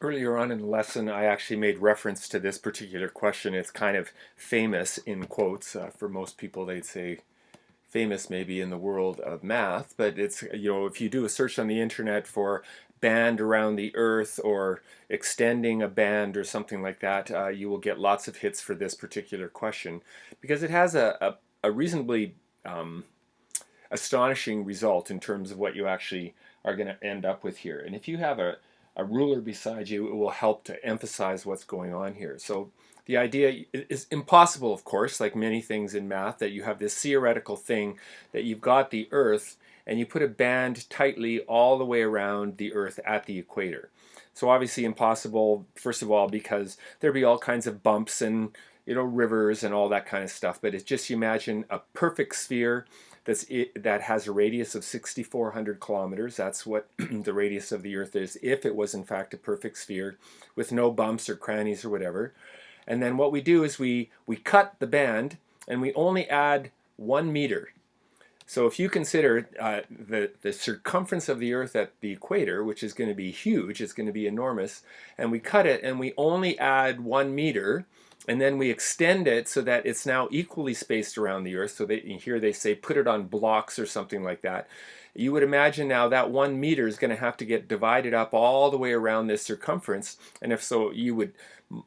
Earlier on in the lesson, I actually made reference to this particular question. It's kind of famous in quotes. For most people, they'd say famous maybe in the world of math, but it's, if you do a search on the internet for band around the earth or extending a band or something like that, you will get lots of hits for this particular question because it has a reasonably um, astonishing result in terms of what you actually are going to end up with here. And if you have a ruler beside you, it will help to emphasize what's going on here. So the idea is impossible, of course, like many things in math, that you have this theoretical thing that you've got the Earth and you put a band tightly all the way around the Earth at the equator. So obviously impossible, first of all, because there'd be all kinds of bumps and rivers and all that kind of stuff. But it's just, you imagine a perfect sphere that has a radius of 6,400 kilometers. That's what the radius of the Earth is if it was in fact a perfect sphere with no bumps or crannies or whatever. And then what we do is we cut the band and we only add 1 meter. So if you consider the circumference of the Earth at the equator, which is going to be huge, it's going to be enormous, and we cut it and we only add 1 meter, and then we extend it so that it's now equally spaced around the Earth. So here they say put it on blocks or something like that. You would imagine now that 1 meter is going to have to get divided up all the way around this circumference. And if so,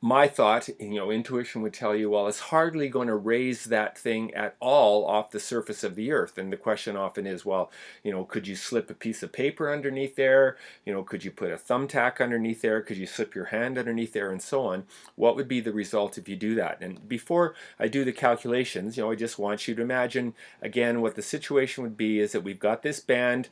my thought, intuition would tell you, well, it's hardly going to raise that thing at all off the surface of the Earth. And the question often is, well, could you slip a piece of paper underneath there? Could you put a thumbtack underneath there? Could you slip your hand underneath there, and so on? What would be the result if you do that? And before I do the calculations, I just want you to imagine, again, what the situation would be is that we've got this band,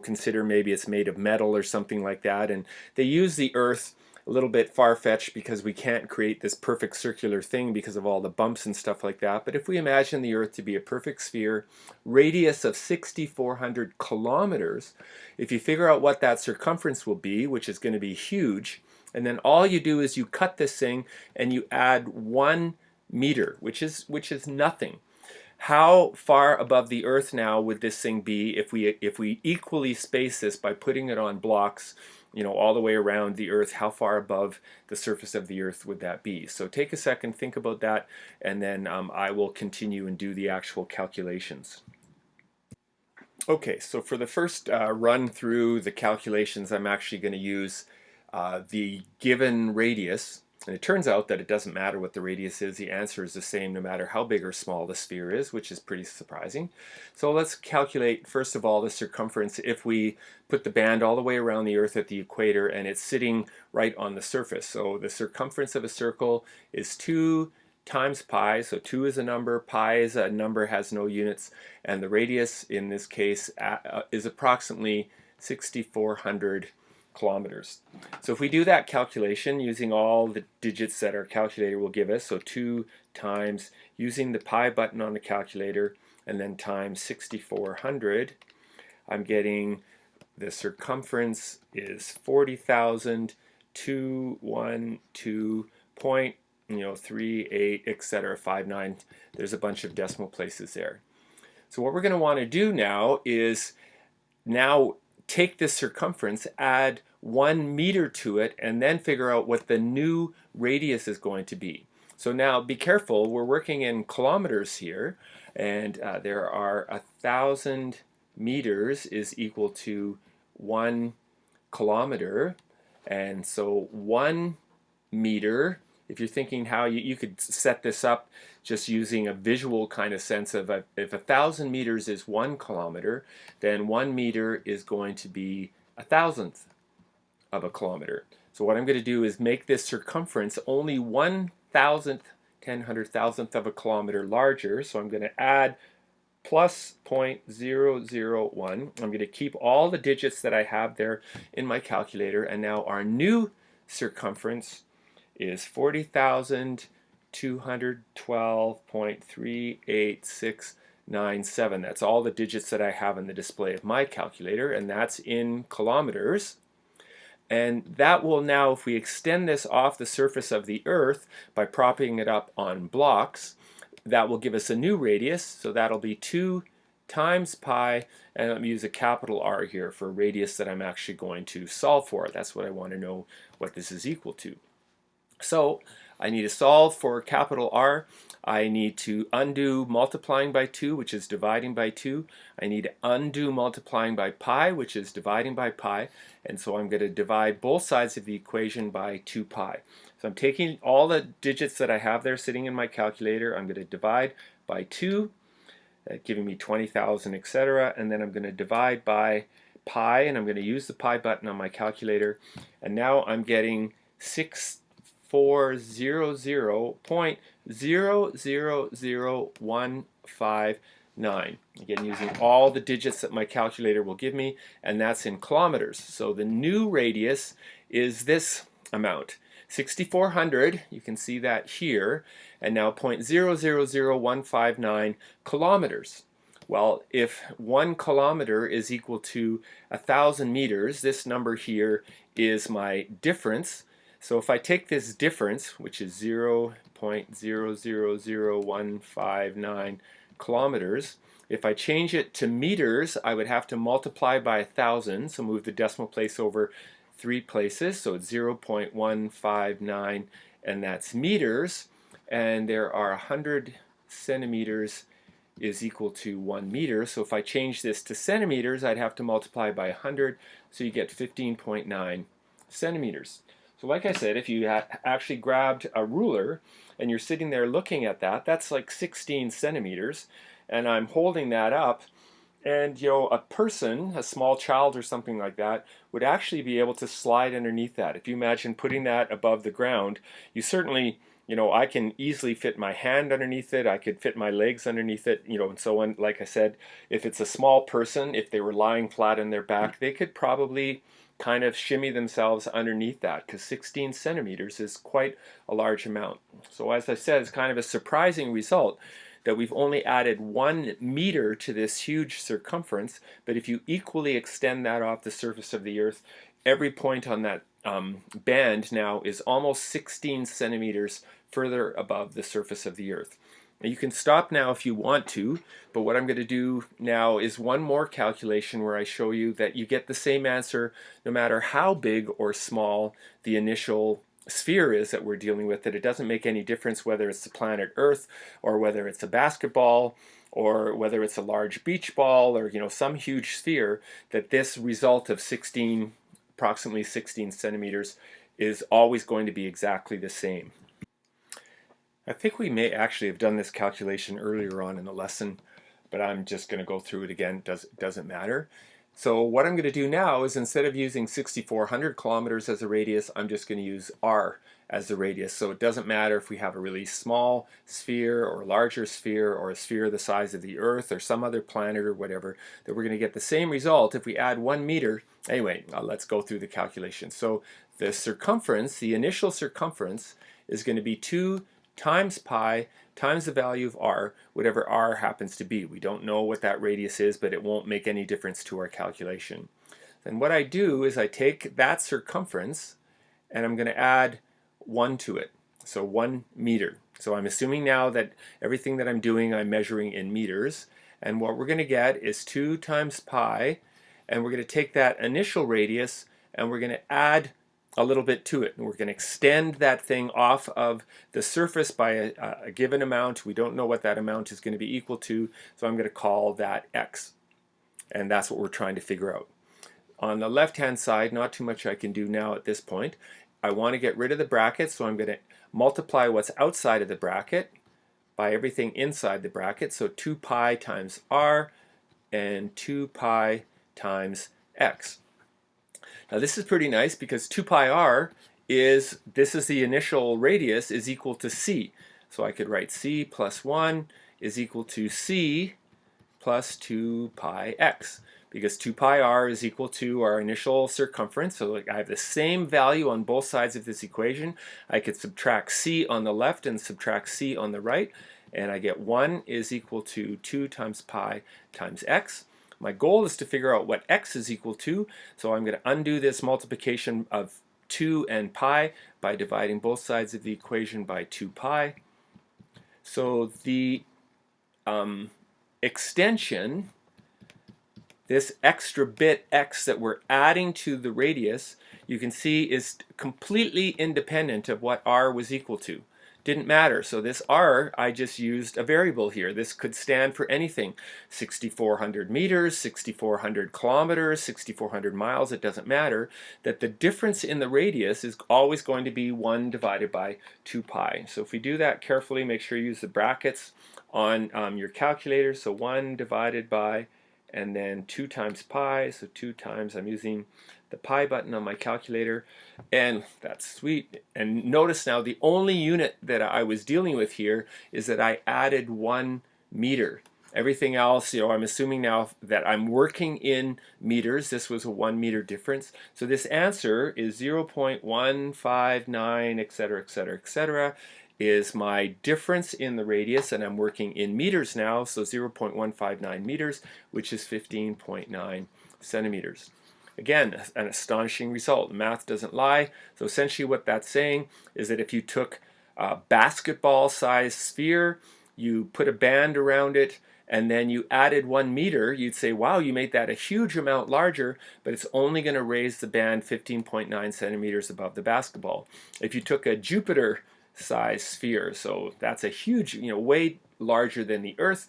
consider maybe it's made of metal or something like that, and they use the Earth a little bit far-fetched because we can't create this perfect circular thing because of all the bumps and stuff like that. But if we imagine the Earth to be a perfect sphere, radius of 6,400 kilometers, if you figure out what that circumference will be, which is going to be huge, and then all you do is you cut this thing and you add 1 meter, which is nothing. How far above the Earth now would this thing be if we equally space this by putting it on blocks, all the way around the Earth? How far above the surface of the Earth would that be? So take a second, think about that, and then I will continue and do the actual calculations. Okay, so for the first run through the calculations, I'm actually going to use the given radius. And it turns out that it doesn't matter what the radius is, the answer is the same no matter how big or small the sphere is, which is pretty surprising. So let's calculate, first of all, the circumference if we put the band all the way around the Earth at the equator and it's sitting right on the surface. So the circumference of a circle is 2 times pi, so 2 is a number, pi is a number, has no units, and the radius in this case is approximately 6,400 kilometers. So if we do that calculation using all the digits that our calculator will give us, so 2 times, using the pi button on the calculator, and then times 6,400, I'm getting the circumference is 40,212.38, etc., 59. There's a bunch of decimal places there. So what we're going to want to do now is take this circumference, add 1 meter to it, and then figure out what the new radius is going to be. So now be careful, we're working in kilometers here, and there are 1,000 meters is equal to 1 kilometer, and so 1 meter, if you're thinking how you could set this up just using a visual kind of sense of if 1,000 meters is 1 kilometer, then 1 meter is going to be 1,000th of a kilometer. So what I'm going to do is make this circumference only 1,000th, 1,000th of a kilometer larger. So I'm going to add plus 0.001. I'm going to keep all the digits that I have there in my calculator, and now our new circumference is 40,212.38697. That's all the digits that I have in the display of my calculator, and that's in kilometers. And that will now, if we extend this off the surface of the Earth by propping it up on blocks, that will give us a new radius, so that'll be 2 times pi, and let me use a capital R here for a radius that I'm actually going to solve for. That's what I want to know what this is equal to. So I need to solve for capital R. I need to undo multiplying by 2, which is dividing by 2. I need to undo multiplying by pi, which is dividing by pi. And so I'm going to divide both sides of the equation by 2 pi. So I'm taking all the digits that I have there sitting in my calculator. I'm going to divide by 2, giving me 20,000, etc. And then I'm going to divide by pi, and I'm going to use the pi button on my calculator. And now I'm getting 6,400.0000159. Again, using all the digits that my calculator will give me, and that's in kilometers. So the new radius is this amount, 6,400. You can see that here, and now 0.000159 kilometers. Well, if 1 kilometer is equal to 1,000 meters, this number here is my difference. So if I take this difference, which is 0.000159 kilometers, if I change it to meters, I would have to multiply by 1,000, so move the decimal place over 3 places, so it's 0.159, and that's meters, and there are 100 centimeters is equal to 1 meter, so if I change this to centimeters, I'd have to multiply by 100, so you get 15.9 centimeters. So like I said, if you actually grabbed a ruler and you're sitting there looking at that, that's like 16 centimeters, and I'm holding that up, and a person, a small child or something like that, would actually be able to slide underneath that. If you imagine putting that above the ground, you certainly, I can easily fit my hand underneath it, I could fit my legs underneath it, and so on. Like I said, if it's a small person, if they were lying flat on their back, they could probably kind of shimmy themselves underneath that, because 16 centimeters is quite a large amount. So as I said, it's kind of a surprising result that we've only added 1 meter to this huge circumference, but if you equally extend that off the surface of the Earth, every point on that band now is almost 16 centimeters further above the surface of the Earth. Now you can stop now if you want to, but what I'm going to do now is one more calculation where I show you that you get the same answer no matter how big or small the initial sphere is that we're dealing with, that it doesn't make any difference whether it's the planet Earth or whether it's a basketball or whether it's a large beach ball or some huge sphere, that this result of approximately 16 centimeters is always going to be exactly the same. I think we may actually have done this calculation earlier on in the lesson, but I'm just going to go through it again. Doesn't matter. So what I'm going to do now is, instead of using 6,400 kilometers as a radius, I'm just going to use R as the radius. So it doesn't matter if we have a really small sphere or a larger sphere or a sphere the size of the Earth or some other planet or whatever, that we're going to get the same result if we add 1 meter. Anyway, let's go through the calculation. So the circumference, the initial circumference, is going to be 2 times pi times the value of r, whatever r happens to be. We don't know what that radius is, but it won't make any difference to our calculation. Then what I do is I take that circumference and I'm going to add 1 to it, so 1 meter. So I'm assuming now that everything that I'm doing I'm measuring in meters, and what we're going to get is 2 times pi, and we're going to take that initial radius and we're going to add a little bit to it, and we're going to extend that thing off of the surface by a given amount. We don't know what that amount is going to be equal to, so I'm going to call that x, and that's what we're trying to figure out. On the left hand side, not too much I can do now at this point. I want to get rid of the bracket, so I'm going to multiply what's outside of the bracket by everything inside the bracket, so 2 pi times r and 2 pi times x. Now this is pretty nice, because 2 pi r is the initial radius, is equal to c. So I could write c plus 1 is equal to c plus 2 pi x, because 2 pi r is equal to our initial circumference. So I have the same value on both sides of this equation. I could subtract c on the left and subtract c on the right, and I get 1 is equal to 2 times pi times x. My goal is to figure out what x is equal to, so I'm going to undo this multiplication of 2 and pi by dividing both sides of the equation by 2 pi. So the extension, this extra bit x that we're adding to the radius, you can see is completely independent of what r was equal to. Didn't matter. So this r, I just used a variable here. This could stand for anything. 6,400 meters, 6,400 kilometers, 6,400 miles, it doesn't matter. That the difference in the radius is always going to be 1 divided by 2 pi. So if we do that carefully, make sure you use the brackets on your calculator. So 1 divided by, and then 2 times pi, so 2 times, I'm using the pi button on my calculator, and that's sweet. And notice now the only unit that I was dealing with here is that I added 1 meter. Everything else, I'm assuming now that I'm working in meters. This was a 1 meter difference. So this answer is 0.159, etc., etc., etc., is my difference in the radius, and I'm working in meters now, so 0.159 meters, which is 15.9 centimeters. Again, an astonishing result. Math doesn't lie. So essentially what that's saying is that if you took a basketball-sized sphere, you put a band around it, and then you added 1 meter, you'd say, wow, you made that a huge amount larger, but it's only going to raise the band 15.9 centimeters above the basketball. If you took a Jupiter-sized sphere, so that's a huge, way larger than the Earth,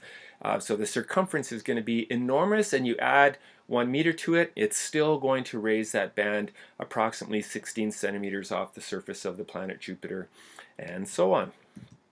so the circumference is going to be enormous, and you add 1 meter to it, it's still going to raise that band approximately 16 centimeters off the surface of the planet Jupiter, and so on.